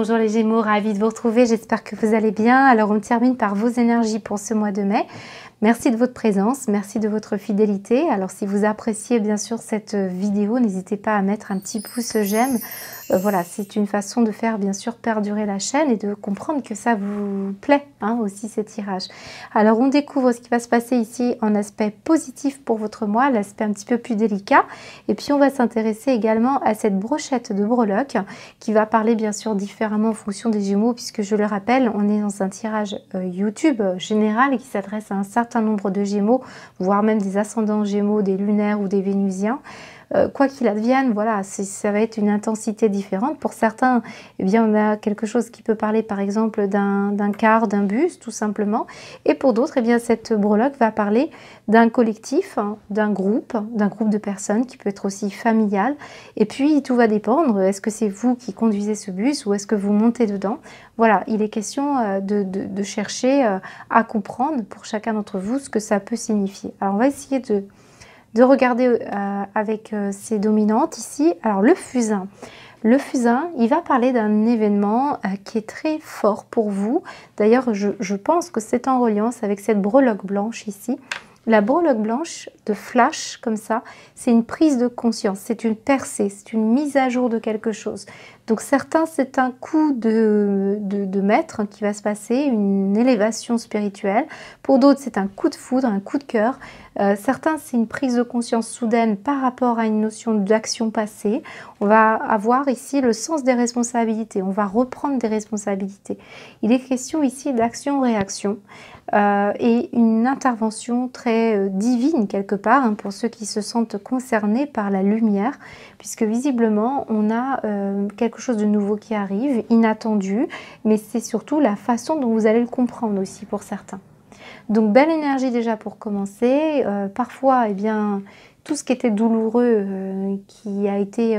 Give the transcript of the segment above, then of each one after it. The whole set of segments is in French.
Bonjour les Gémeaux, ravie de vous retrouver, j'espère que vous allez bien. Alors on termine par vos énergies pour ce mois de mai. Merci de votre présence, merci de votre fidélité. Alors si vous appréciez bien sûr cette vidéo, n'hésitez pas à mettre un petit pouce j'aime. Voilà, c'est une façon de faire bien sûr perdurer la chaîne et de comprendre que ça vous plaît aussi ces tirages. Alors on découvre ce qui va se passer ici en aspect positif pour votre mois, l'aspect un petit peu plus délicat. Et puis on va s'intéresser également à cette brochette de breloques qui va parler bien sûr différemment en fonction des Gémeaux, puisque je le rappelle, on est dans un tirage YouTube général qui s'adresse à un certain nombre de Gémeaux, voire même des ascendants Gémeaux, des lunaires ou des Vénusiens. Quoi qu'il advienne, voilà, ça va être une intensité différente. Pour certains, eh bien, on a quelque chose qui peut parler par exemple d'un quart, d'un bus, tout simplement. Et pour d'autres, eh bien, cette breloque va parler d'un collectif, d'un groupe de personnes qui peut être aussi familial. Et puis, tout va dépendre. Est-ce que c'est vous qui conduisez ce bus ou est-ce que vous montez dedans? Voilà, il est question de chercher à comprendre pour chacun d'entre vous ce que ça peut signifier. Alors, on va essayer de regarder avec ces dominantes ici. Alors le fusain, il va parler d'un événement qui est très fort pour vous. D'ailleurs, je pense que c'est en reliance avec cette breloque blanche ici. La breloque blanche de flash comme ça, c'est une prise de conscience, c'est une percée, c'est une mise à jour de quelque chose. Donc certains, c'est un coup de maître qui va se passer, une élévation spirituelle. Pour d'autres, c'est un coup de foudre, un coup de cœur. Certains, c'est une prise de conscience soudaine par rapport à une notion d'action passée. On va avoir ici le sens des responsabilités, on va reprendre des responsabilités. Il est question ici d'action-réaction. Et une intervention très divine quelque part pour ceux qui se sentent concernés par la lumière, puisque visiblement on a quelque chose de nouveau qui arrive, inattendu, mais c'est surtout la façon dont vous allez le comprendre aussi pour certains. Donc belle énergie déjà pour commencer. Parfois, eh bien, tout ce qui était douloureux, qui a été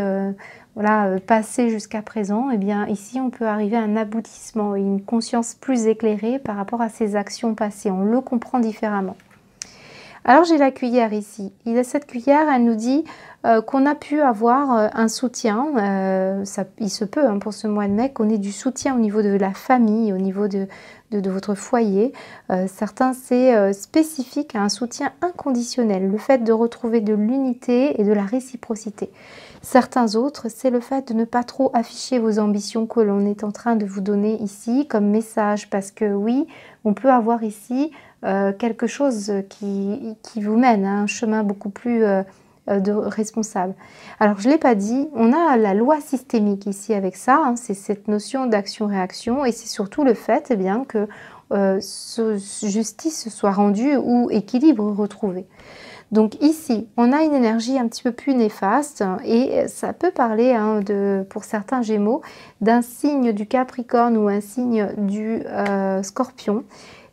voilà, passé jusqu'à présent, eh bien ici on peut arriver à un aboutissement et une conscience plus éclairée par rapport à ces actions passées. On le comprend différemment. Alors j'ai la cuillère ici. Cette cuillère, elle nous dit qu'on a pu avoir un soutien. Il se peut pour ce mois de mai qu'on ait du soutien au niveau de la famille, au niveau de votre foyer. Certains, c'est spécifique à un soutien inconditionnel, le fait de retrouver de l'unité et de la réciprocité. Certains autres, c'est le fait de ne pas trop afficher vos ambitions que l'on est en train de vous donner ici comme message, parce que oui, on peut avoir ici quelque chose qui vous mène à un chemin beaucoup plus responsable. Alors je ne l'ai pas dit, on a la loi systémique ici avec ça, c'est cette notion d'action-réaction et c'est surtout le fait eh bien, que justice soit rendue ou équilibre retrouvé. Donc ici, on a une énergie un petit peu plus néfaste et ça peut parler pour certains Gémeaux d'un signe du Capricorne ou un signe du Scorpion,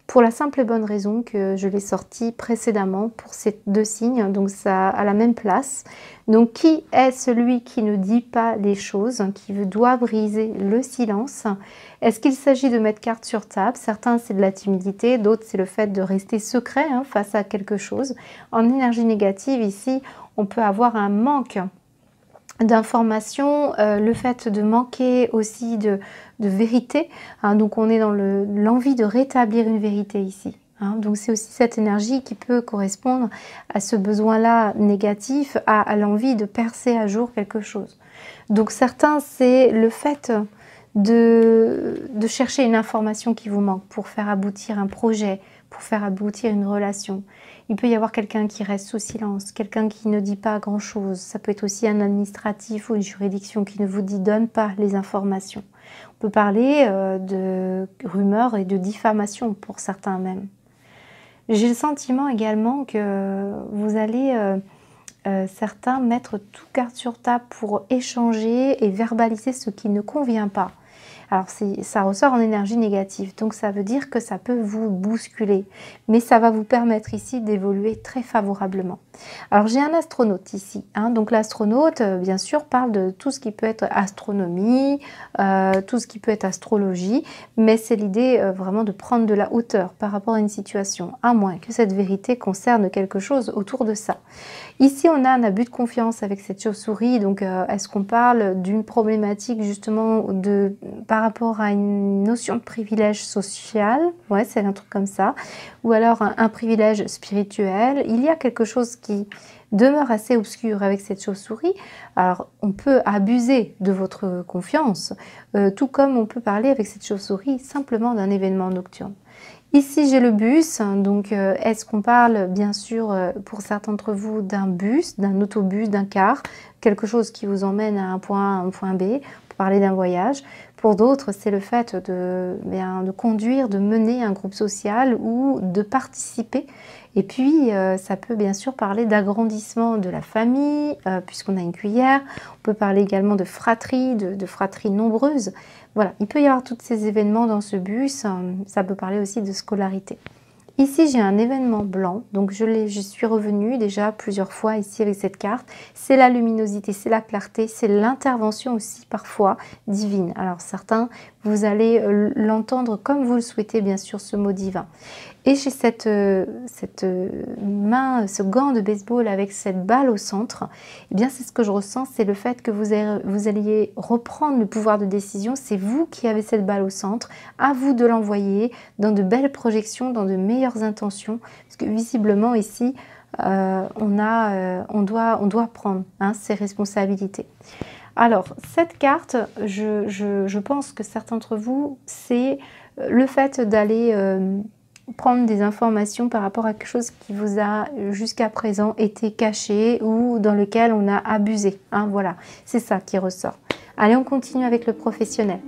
pour la simple et bonne raison que je l'ai sorti précédemment pour ces deux signes, donc ça à la même place. Donc qui est celui qui ne dit pas les choses, qui doit briser le silence? Est-ce qu'il s'agit de mettre carte sur table? Certains c'est de la timidité, d'autres c'est le fait de rester secret face à quelque chose. En énergie négative ici, on peut avoir un manque d'informations, le fait de manquer aussi de vérité, donc on est dans l'envie de rétablir une vérité ici. Donc c'est aussi cette énergie qui peut correspondre à ce besoin-là négatif, à l'envie de percer à jour quelque chose. Donc certains, c'est le fait de chercher une information qui vous manque pour faire aboutir un projet, pour faire aboutir une relation. Il peut y avoir quelqu'un qui reste sous silence, quelqu'un qui ne dit pas grand-chose. Ça peut être aussi un administratif ou une juridiction qui ne vous donne pas les informations. On peut parler de rumeurs et de diffamation pour certains même. J'ai le sentiment également que vous allez, certains, mettre tout carte sur table pour échanger et verbaliser ce qui ne convient pas. Alors ça ressort en énergie négative, donc ça veut dire que ça peut vous bousculer, mais ça va vous permettre ici d'évoluer très favorablement. Alors j'ai un astronaute ici, donc l'astronaute bien sûr parle de tout ce qui peut être astronomie, tout ce qui peut être astrologie, mais c'est l'idée vraiment de prendre de la hauteur par rapport à une situation, à moins que cette vérité concerne quelque chose autour de ça. Ici on a un abus de confiance avec cette chauve-souris, donc est-ce qu'on parle d'une problématique justement par par rapport à une notion de privilège social, ouais, c'est un truc comme ça, ou alors un privilège spirituel. Il y a quelque chose qui demeure assez obscur avec cette chauve-souris. Alors, on peut abuser de votre confiance, tout comme on peut parler avec cette chauve-souris simplement d'un événement nocturne. Ici, j'ai le bus, donc est-ce qu'on parle bien sûr pour certains d'entre vous d'un bus, d'un autobus, d'un car, quelque chose qui vous emmène à un point A, un point B, pour parler d'un voyage. Pour d'autres, c'est le fait de conduire, de mener un groupe social ou de participer. Et puis, ça peut bien sûr parler d'agrandissement de la famille, puisqu'on a une cuillère. On peut parler également de fratrie, de fratries nombreuses. Voilà, il peut y avoir tous ces événements dans ce bus. Ça peut parler aussi de scolarité. Ici, j'ai un événement blanc, donc je suis revenue déjà plusieurs fois ici avec cette carte. C'est la luminosité, c'est la clarté, c'est l'intervention aussi parfois divine. Alors certains, vous allez l'entendre comme vous le souhaitez, bien sûr, ce mot divin. Et j'ai cette main, ce gant de baseball avec cette balle au centre. Eh bien, c'est ce que je ressens, c'est le fait que vous alliez reprendre le pouvoir de décision. C'est vous qui avez cette balle au centre. À vous de l'envoyer dans de belles projections, dans de meilleures intentions. Parce que visiblement, ici, on doit prendre ses responsabilités. Alors, cette carte, je pense que certains d'entre vous, c'est le fait d'aller prendre des informations par rapport à quelque chose qui vous a jusqu'à présent été caché ou dans lequel on a abusé. Voilà, c'est ça qui ressort. Allez, on continue avec le professionnel.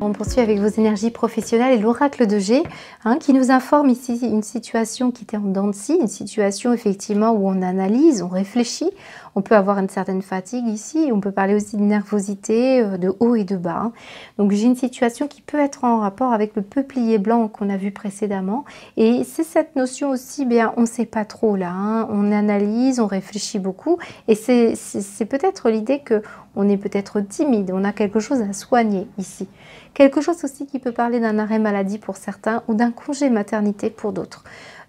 On poursuit avec vos énergies professionnelles et l'oracle de G qui nous informe ici une situation qui était en dents de scie, une situation effectivement où on analyse, on réfléchit. On peut avoir une certaine fatigue ici, on peut parler aussi de nervosité, de haut et de bas. Donc j'ai une situation qui peut être en rapport avec le peuplier blanc qu'on a vu précédemment. Et c'est cette notion aussi, on ne sait pas trop là, on analyse, on réfléchit beaucoup. Et c'est peut-être l'idée que on est peut-être timide, on a quelque chose à soigner ici. Quelque chose aussi qui peut parler d'un arrêt maladie pour certains ou d'un congé maternité pour d'autres.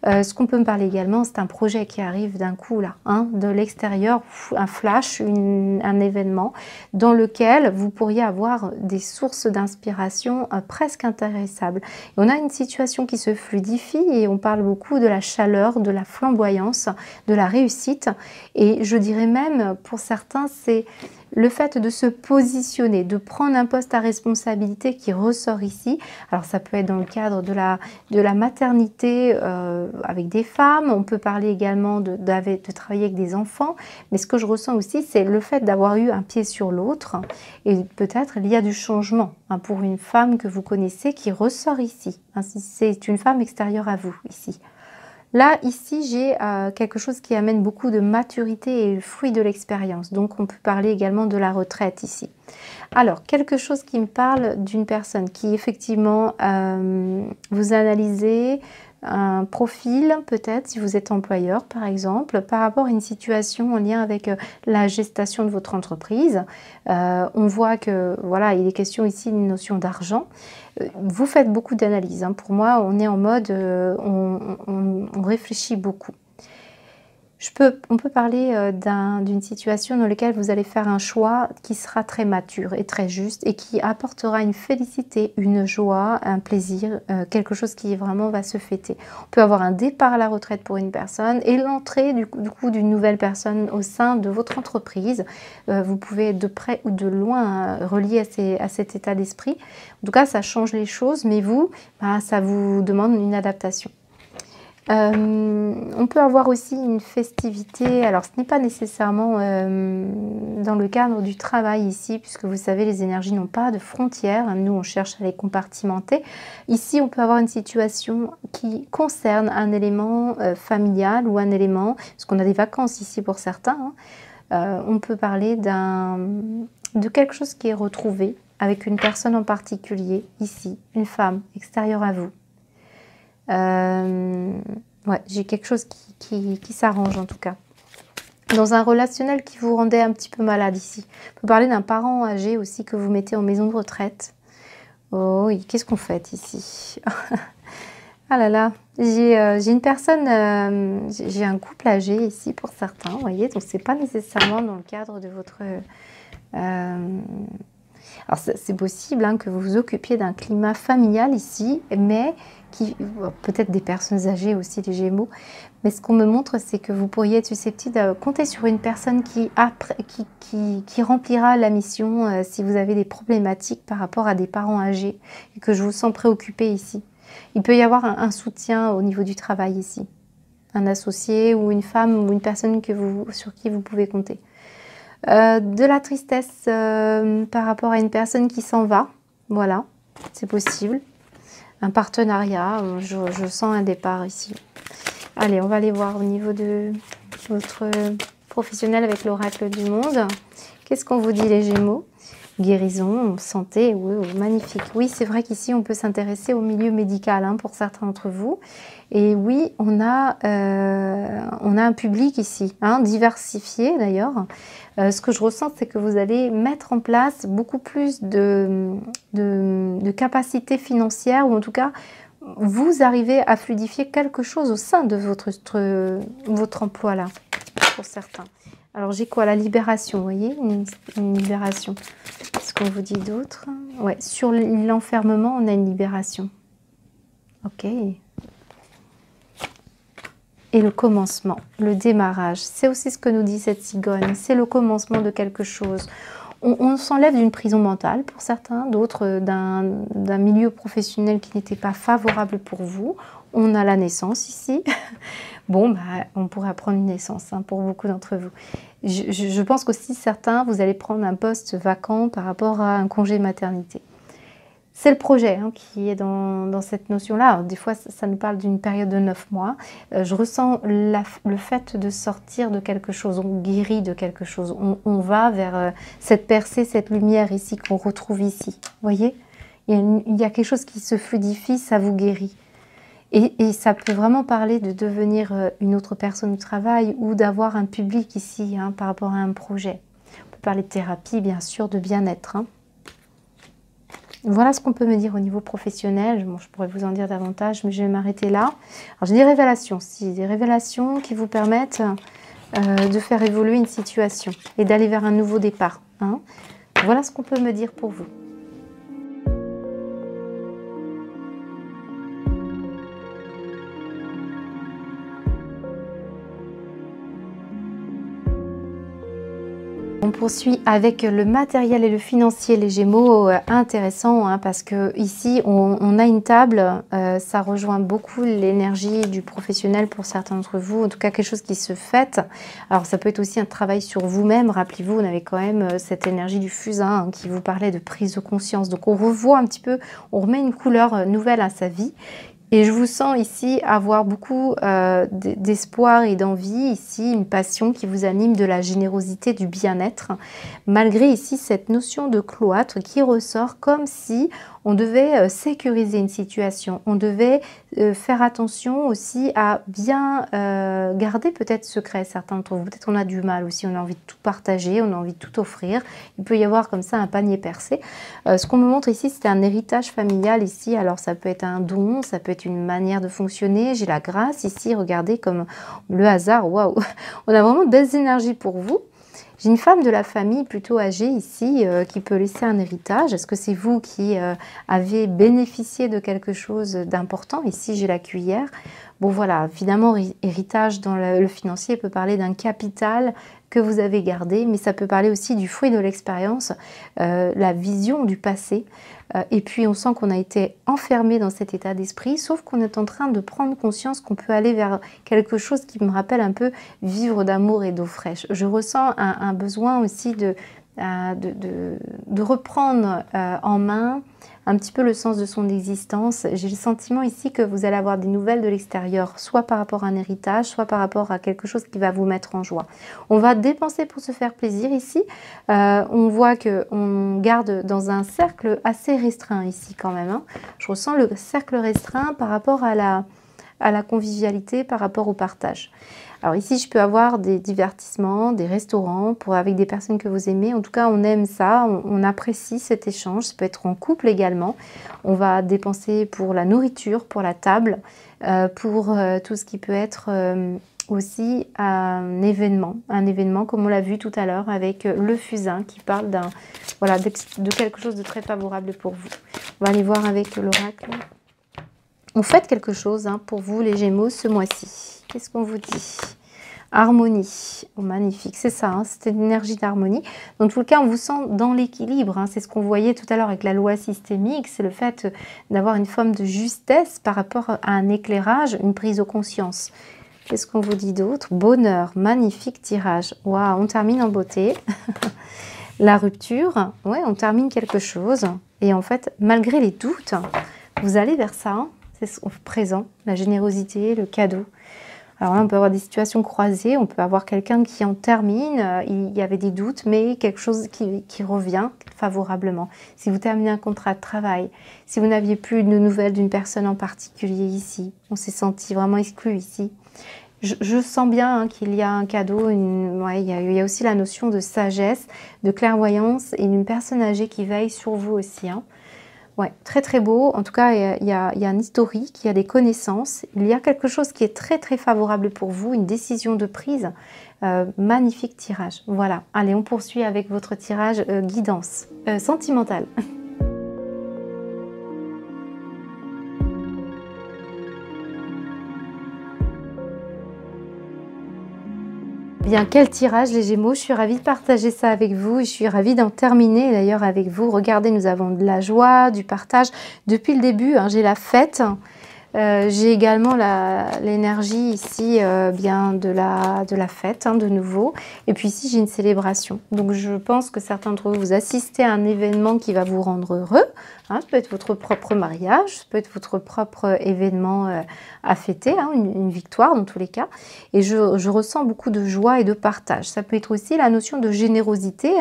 Ce qu'on peut me parler également, c'est un projet qui arrive d'un coup là, de l'extérieur, un flash, un événement dans lequel vous pourriez avoir des sources d'inspiration presque intarissables. Et on a une situation qui se fluidifie et on parle beaucoup de la chaleur, de la flamboyance, de la réussite. Et je dirais même, pour certains, c'est le fait de se positionner, de prendre un poste à responsabilité qui ressort ici. Alors ça peut être dans le cadre de la maternité avec des femmes, on peut parler également de travailler avec des enfants, mais ce que je ressens aussi, c'est le fait d'avoir eu un pied sur l'autre, et peut-être il y a du changement pour une femme que vous connaissez qui ressort ici. C'est une femme extérieure à vous ici. Là, ici, j'ai quelque chose qui amène beaucoup de maturité et le fruit de l'expérience. Donc, on peut parler également de la retraite ici. Alors, quelque chose qui me parle d'une personne qui, effectivement, vous analysez un profil, peut-être, si vous êtes employeur, par exemple, par rapport à une situation en lien avec la gestation de votre entreprise. On voit que, voilà, il est question ici d'une notion d'argent. Vous faites beaucoup d'analyses. Pour moi, on est en mode, on réfléchit beaucoup. On peut parler d'une situation dans laquelle vous allez faire un choix qui sera très mature et très juste et qui apportera une félicité, une joie, un plaisir, quelque chose qui vraiment va se fêter. On peut avoir un départ à la retraite pour une personne et l'entrée du coup d'une nouvelle personne au sein de votre entreprise. Vous pouvez être de près ou de loin relié à cet état d'esprit. En tout cas, ça change les choses, mais vous, ça vous demande une adaptation. On peut avoir aussi une festivité, alors ce n'est pas nécessairement dans le cadre du travail ici, puisque vous savez les énergies n'ont pas de frontières, nous on cherche à les compartimenter. Ici on peut avoir une situation qui concerne un élément familial ou un élément, parce qu'on a des vacances ici pour certains, on peut parler de quelque chose qui est retrouvé avec une personne en particulier ici, une femme extérieure à vous. Ouais, j'ai quelque chose qui s'arrange en tout cas. Dans un relationnel qui vous rendait un petit peu malade ici. On peut parler d'un parent âgé aussi que vous mettez en maison de retraite. Oh oui, qu'est-ce qu'on fait ici? Ah là là, j'ai une personne, j'ai un couple âgé ici pour certains, vous voyez, donc c'est pas nécessairement dans le cadre de votre... alors c'est possible hein, que vous vous occupiez d'un climat familial ici, mais qui peut-être des personnes âgées aussi, les Gémeaux, mais ce qu'on me montre, c'est que vous pourriez être susceptible de compter sur une personne qui remplira la mission si vous avez des problématiques par rapport à des parents âgés et que je vous sens préoccupée ici. Il peut y avoir un soutien au niveau du travail ici, un associé ou une femme ou une personne sur qui vous pouvez compter. De la tristesse par rapport à une personne qui s'en va, voilà, c'est possible. Un partenariat, je sens un départ ici. Allez, on va aller voir au niveau de votre professionnel avec l'oracle du monde. Qu'est-ce qu'on vous dit les Gémeaux? Guérison, santé, oui, magnifique. Oui, c'est vrai qu'ici, on peut s'intéresser au milieu médical hein, pour certains d'entre vous. Et oui, on a un public ici, hein, diversifié d'ailleurs. Ce que je ressens, c'est que vous allez mettre en place beaucoup plus de capacités financières, ou en tout cas, vous arrivez à fluidifier quelque chose au sein de votre emploi là, pour certains. Alors j'ai quoi? La libération, vous voyez, une libération. Ce qu'on vous dit d'autre? Ouais, sur l'enfermement, on a une libération. Ok. Et le commencement, le démarrage, c'est aussi ce que nous dit cette cigogne. C'est le commencement de quelque chose. On s'enlève d'une prison mentale pour certains, d'autres d'un milieu professionnel qui n'était pas favorable pour vous. On a la naissance ici. Bon, bah, on pourrait prendre une naissance hein, pour beaucoup d'entre vous. Je pense qu'aussi certains, vous allez prendre un poste vacant par rapport à un congé maternité. C'est le projet hein, qui est dans cette notion-là. Des fois, ça nous parle d'une période de 9 mois. Je ressens le fait de sortir de quelque chose, on guérit de quelque chose. On va vers cette percée, cette lumière ici qu'on retrouve ici. Vous voyez, il y a quelque chose qui se fluidifie, ça vous guérit. Et ça peut vraiment parler de devenir une autre personne au travail ou d'avoir un public ici hein, par rapport à un projet. On peut parler de thérapie, bien sûr, de bien-être. Hein. Voilà ce qu'on peut me dire au niveau professionnel. Bon, je pourrais vous en dire davantage, mais je vais m'arrêter là. Alors, j'ai des révélations, des révélations qui vous permettent de faire évoluer une situation et d'aller vers un nouveau départ. Hein. Voilà ce qu'on peut me dire pour vous. On poursuit avec le matériel et le financier, les Gémeaux, intéressant hein, parce que ici on a une table, ça rejoint beaucoup l'énergie du professionnel pour certains d'entre vous, en tout cas quelque chose qui se fête. Alors ça peut être aussi un travail sur vous-même, rappelez-vous, on avait quand même cette énergie du fusain hein, qui vous parlait de prise de conscience, donc on revoit un petit peu, on remet une couleur nouvelle à sa vie. Et je vous sens ici avoir beaucoup d'espoir et d'envie, ici une passion qui vous anime, de la générosité, du bien-être, malgré ici cette notion de cloître qui ressort comme si on devait sécuriser une situation, on devait faire attention aussi à bien garder peut-être secret certains d'entre vous, peut-être on a du mal aussi, on a envie de tout partager, on a envie de tout offrir, il peut y avoir comme ça un panier percé. Ce qu'on me montre ici, c'est un héritage familial ici, alors ça peut être un don, ça peut être une manière de fonctionner, j'ai la grâce ici, regardez comme le hasard, waouh, on a vraiment des énergies pour vous. J'ai une femme de la famille plutôt âgée ici qui peut laisser un héritage. Est-ce que c'est vous qui avez bénéficié de quelque chose d'important? Ici, j'ai la cuillère. Bon, voilà, finalement, héritage dans le financier peut parler d'un capital que vous avez gardé, mais ça peut parler aussi du fruit de l'expérience, la vision du passé. Et puis, on sent qu'on a été enfermé dans cet état d'esprit, sauf qu'on est en train de prendre conscience qu'on peut aller vers quelque chose qui me rappelle un peu vivre d'amour et d'eau fraîche. Je ressens un besoin aussi de reprendre en main un petit peu le sens de son existence. J'ai le sentiment ici que vous allez avoir des nouvelles de l'extérieur, soit par rapport à un héritage, soit par rapport à quelque chose qui va vous mettre en joie. On va dépenser pour se faire plaisir ici. On voit qu'on garde dans un cercle assez restreint ici quand même. Hein. Je ressens le cercle restreint par rapport à la convivialité, par rapport au partage. Alors ici, je peux avoir des divertissements, des restaurants avec des personnes que vous aimez. En tout cas, on aime ça, on apprécie cet échange. Ça peut être en couple également. On va dépenser pour la nourriture, pour la table, pour tout ce qui peut être aussi un événement comme on l'a vu tout à l'heure avec le fusain qui parle voilà, de quelque chose de très favorable pour vous. On va aller voir avec l'oracle. On fait quelque chose pour vous les Gémeaux ce mois-ci. Qu'est-ce qu'on vous dit? Harmonie, oh, magnifique, c'est ça, c'était une énergie d'harmonie. Dans tout le cas, on vous sent dans l'équilibre, c'est ce qu'on voyait tout à l'heure avec la loi systémique, c'est le fait d'avoir une forme de justesse par rapport à un éclairage, une prise de conscience. Qu'est-ce qu'on vous dit d'autre? Bonheur, magnifique tirage. Waouh, on termine en beauté. La rupture, ouais, on termine quelque chose. Et en fait, malgré les doutes, vous allez vers ça, c'est ce présent, la générosité, le cadeau. Alors là, on peut avoir des situations croisées, on peut avoir quelqu'un qui en termine, il y avait des doutes, mais quelque chose qui revient favorablement. Si vous terminez un contrat de travail, si vous n'aviez plus de nouvelles d'une personne en particulier ici, on s'est senti vraiment exclu ici. Je sens bien qu'il y a un cadeau, il y a aussi la notion de sagesse, de clairvoyance et d'une personne âgée qui veille sur vous aussi. Ouais, très très beau. En tout cas, il y a un historique, il y a des connaissances. Il y a quelque chose qui est très très favorable pour vous, une décision de prise. Magnifique tirage. Voilà. Allez, on poursuit avec votre tirage guidance sentimentale. Bien, quel tirage les Gémeaux, je suis ravie de partager ça avec vous et je suis ravie d'en terminer d'ailleurs avec vous. Regardez, nous avons de la joie, du partage. Depuis le début, j'ai la fête. J'ai également l'énergie ici bien de la fête de nouveau. Et puis ici, j'ai une célébration. Donc je pense que certains d'entre vous assistez à un événement qui va vous rendre heureux. Ça peut être votre propre mariage, ça peut être votre propre événement à fêter, une victoire dans tous les cas. Et je ressens beaucoup de joie et de partage. Ça peut être aussi la notion de générosité,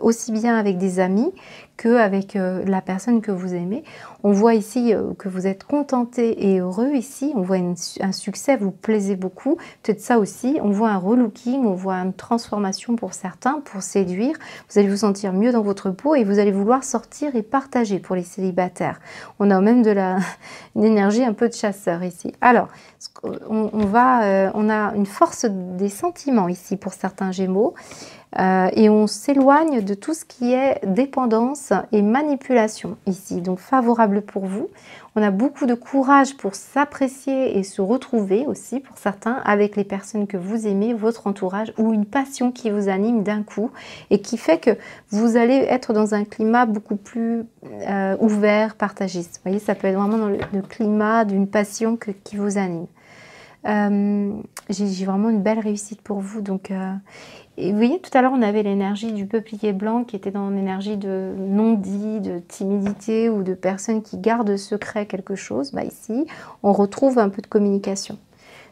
aussi bien avec des amis qu'avec la personne que vous aimez. On voit ici que vous êtes contenté et heureux ici. On voit un succès, vous plaisez beaucoup. Peut-être ça aussi. On voit un relooking, on voit une transformation pour certains, pour séduire. Vous allez vous sentir mieux dans votre peau et vous allez vouloir sortir et partager pour les célibataires. On a même une énergie un peu de chasseur ici. Alors, on a une force des sentiments ici pour certains Gémeaux. Et on s'éloigne de tout ce qui est dépendance et manipulation ici, donc favorable pour vous. On a beaucoup de courage pour s'apprécier et se retrouver aussi pour certains avec les personnes que vous aimez, votre entourage ou une passion qui vous anime d'un coup et qui fait que vous allez être dans un climat beaucoup plus ouvert, partagiste. Vous voyez, ça peut être vraiment dans le climat d'une passion qui vous anime. J'ai vraiment une belle réussite pour vous. Donc, et vous voyez, tout à l'heure, on avait l'énergie du peuplier blanc qui était dans l'énergie de non-dit, de timidité ou de personnes qui gardent secret quelque chose. Bah, ici, on retrouve un peu de communication.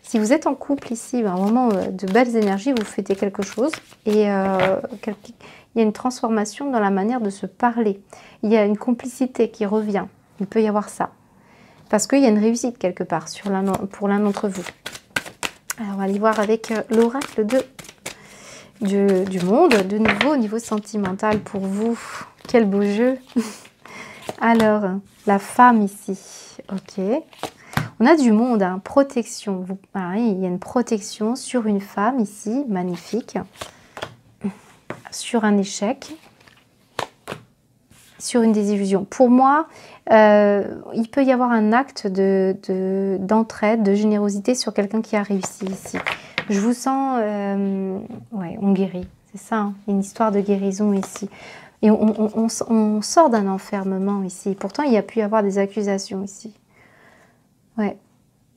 Si vous êtes en couple ici, vraiment de belles énergies, vous fêtez quelque chose et il y a une transformation dans la manière de se parler. Il y a une complicité qui revient. Il peut y avoir ça. Parce qu'il y a une réussite quelque part pour l'un d'entre vous. Alors, on va aller voir avec l'oracle du monde, de nouveau au niveau sentimental pour vous. Quel beau jeu. Alors, la femme ici. Ok. On a du monde, protection. Il y a une protection sur une femme ici, magnifique. Sur un échec. Sur une désillusion. Pour moi, il peut y avoir un acte d'entraide, de générosité sur quelqu'un qui a réussi ici. Je vous sens, ouais, on guérit, c'est ça, une histoire de guérison ici. Et on sort d'un enfermement ici. Pourtant, il y a pu y avoir des accusations ici. Ouais.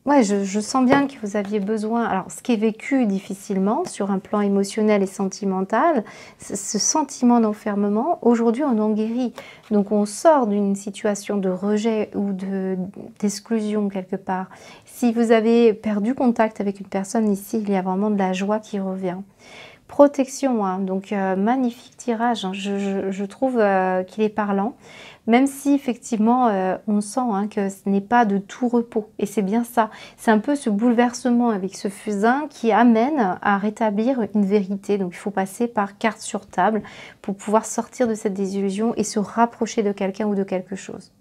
Ouais, je sens bien que vous aviez besoin, alors ce qui est vécu difficilement sur un plan émotionnel et sentimental, ce sentiment d'enfermement, aujourd'hui on en guérit. Donc on sort d'une situation de rejet ou d'exclusion quelque part. Si vous avez perdu contact avec une personne ici, il y a vraiment de la joie qui revient. protection, hein. Donc magnifique tirage, hein. Je trouve qu'il est parlant, même si effectivement on sent, hein, que ce n'est pas de tout repos, et c'est bien ça. C'est un peu ce bouleversement avec ce fusain qui amène à rétablir une vérité. Donc il faut passer par carte sur table pour pouvoir sortir de cette désillusion et se rapprocher de quelqu'un ou de quelque chose.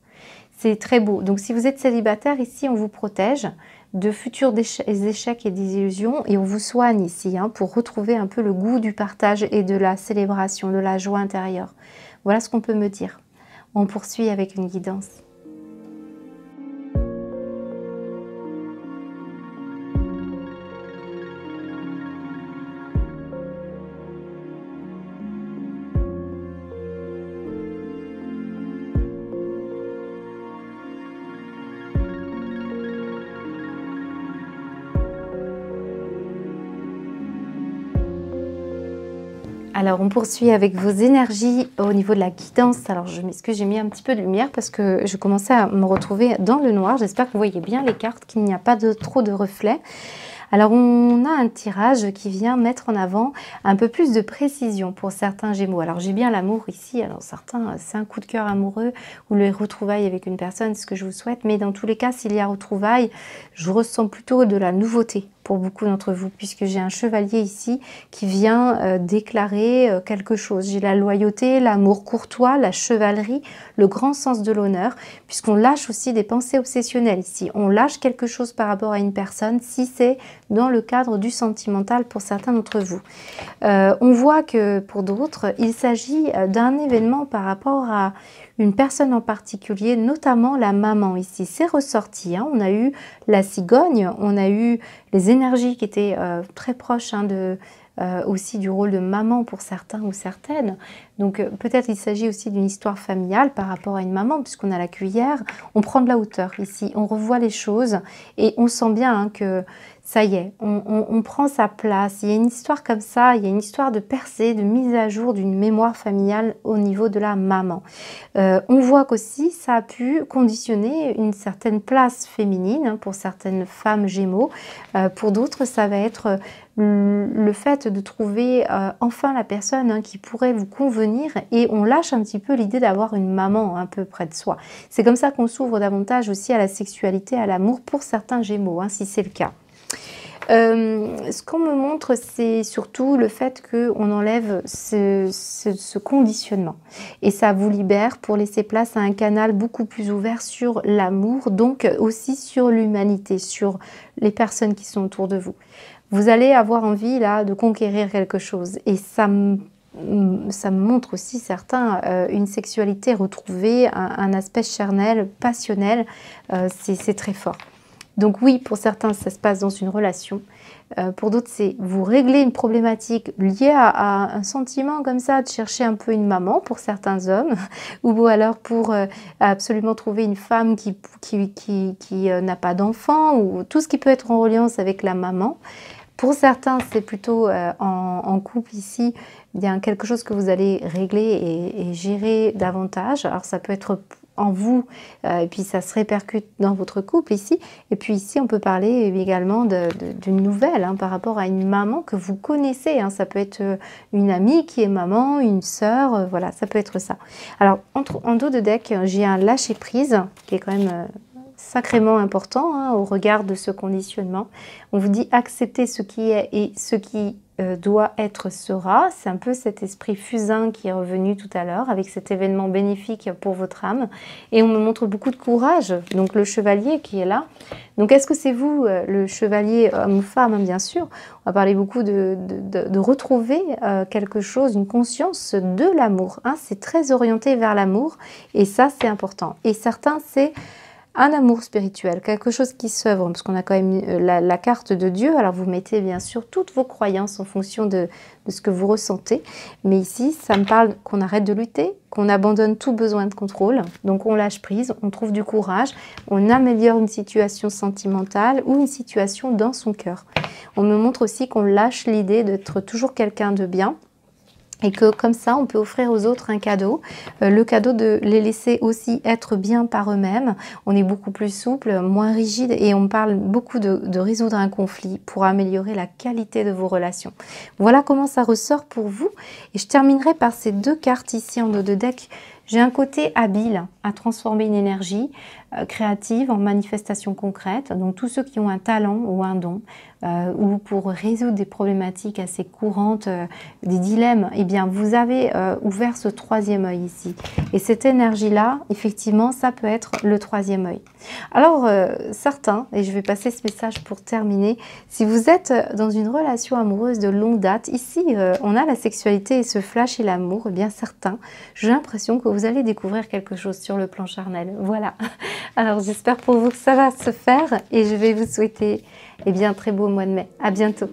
C'est très beau. Donc si vous êtes célibataire, ici on vous protège de futurs échecs et désillusions, et on vous soigne ici, hein, pour retrouver un peu le goût du partage et de la célébration, de la joie intérieure. Voilà ce qu'on peut me dire. On poursuit avec une guidance. Alors, on poursuit avec vos énergies au niveau de la guidance. Alors, je m'excuse, j'ai mis un petit peu de lumière parce que je commençais à me retrouver dans le noir. J'espère que vous voyez bien les cartes, qu'il n'y a pas trop de reflets. Alors, on a un tirage qui vient mettre en avant un peu plus de précision pour certains Gémeaux. Alors, j'ai bien l'amour ici. Alors, certains, c'est un coup de cœur amoureux ou les retrouvailles avec une personne, c'est ce que je vous souhaite. Mais dans tous les cas, s'il y a retrouvailles, je ressens plutôt de la nouveauté pour beaucoup d'entre vous, puisque j'ai un chevalier ici qui vient déclarer quelque chose. J'ai la loyauté, l'amour courtois, la chevalerie, le grand sens de l'honneur, puisqu'on lâche aussi des pensées obsessionnelles ici. On lâche quelque chose par rapport à une personne, si c'est dans le cadre du sentimental pour certains d'entre vous. On voit que pour d'autres, il s'agit d'un événement par rapport à une personne en particulier, notamment la maman ici. C'est ressorti, hein. On a eu la cigogne, on a eu les énergies qui étaient très proches, hein, aussi du rôle de maman pour certains ou certaines. Donc peut-être il s'agit aussi d'une histoire familiale par rapport à une maman, puisqu'on a la cuillère. On prend de la hauteur ici, on revoit les choses et on sent bien, hein, que ça y est, on prend sa place. Il y a une histoire comme ça, il y a une histoire de percée, de mise à jour d'une mémoire familiale au niveau de la maman. On voit qu'aussi ça a pu conditionner une certaine place féminine, hein, pour certaines femmes Gémeaux. Pour d'autres, ça va être le fait de trouver enfin la personne, hein, qui pourrait vous convenir, et on lâche un petit peu l'idée d'avoir une maman un peu près de soi. C'est comme ça qu'on s'ouvre davantage aussi à la sexualité, à l'amour pour certains Gémeaux, hein, si c'est le cas. Ce qu'on me montre, c'est surtout le fait qu'on enlève ce conditionnement. Et ça vous libère pour laisser place à un canal beaucoup plus ouvert sur l'amour, donc aussi sur l'humanité, sur les personnes qui sont autour de vous. Vous allez avoir envie là de conquérir quelque chose. Et ça me montre aussi certains une sexualité retrouvée, un aspect charnel, passionnel. C'est très fort. Donc oui, pour certains, ça se passe dans une relation. Pour d'autres, c'est vous régler une problématique liée à un sentiment comme ça, de chercher un peu une maman pour certains hommes, ou alors pour absolument trouver une femme qui n'a pas d'enfant, ou tout ce qui peut être en reliance avec la maman. Pour certains, c'est plutôt en couple ici, il y a quelque chose que vous allez régler et gérer davantage. Alors ça peut être en vous, et puis ça se répercute dans votre couple ici. Et puis ici, on peut parler également d'une nouvelle, hein, par rapport à une maman que vous connaissez, hein. Ça peut être une amie qui est maman, une sœur, voilà, ça peut être ça. Alors, en dos de deck, j'ai un lâcher-prise qui est quand même sacrément important, hein, au regard de ce conditionnement. On vous dit accepter ce qui est et ce qui doit être sera. C'est un peu cet esprit fusain qui est revenu tout à l'heure avec cet événement bénéfique pour votre âme. Et on me montre beaucoup de courage, donc le chevalier qui est là. Donc est-ce que c'est vous, le chevalier homme ou femme, hein, bien sûr. On va parler beaucoup de retrouver quelque chose, une conscience de l'amour, hein. C'est très orienté vers l'amour et ça c'est important. Et certains c'est un amour spirituel, quelque chose qui s'œuvre, parce qu'on a quand même la carte de Dieu. Alors vous mettez bien sûr toutes vos croyances en fonction de ce que vous ressentez. Mais ici, ça me parle qu'on arrête de lutter, qu'on abandonne tout besoin de contrôle. Donc on lâche prise, on trouve du courage, on améliore une situation sentimentale ou une situation dans son cœur. On me montre aussi qu'on lâche l'idée d'être toujours quelqu'un de bien. Et que comme ça, on peut offrir aux autres un cadeau. Le cadeau de les laisser aussi être bien par eux-mêmes. On est beaucoup plus souple, moins rigide et on parle beaucoup de résoudre un conflit pour améliorer la qualité de vos relations. Voilà comment ça ressort pour vous. Et je terminerai par ces 2 cartes ici en dos de deck. J'ai un côté habile à transformer une énergie créative en manifestation concrète. Donc tous ceux qui ont un talent ou un don ou pour résoudre des problématiques assez courantes, des dilemmes, eh bien vous avez ouvert ce 3e œil ici. Et cette énergie-là, effectivement, ça peut être le 3e œil. Alors certains, et je vais passer ce message pour terminer, si vous êtes dans une relation amoureuse de longue date, ici on a la sexualité et ce flash et l'amour, eh bien certains, j'ai l'impression que vous allez découvrir quelque chose sur le plan charnel. Voilà. Alors j'espère pour vous que ça va se faire et je vais vous souhaiter un très beau mois de mai. À bientôt.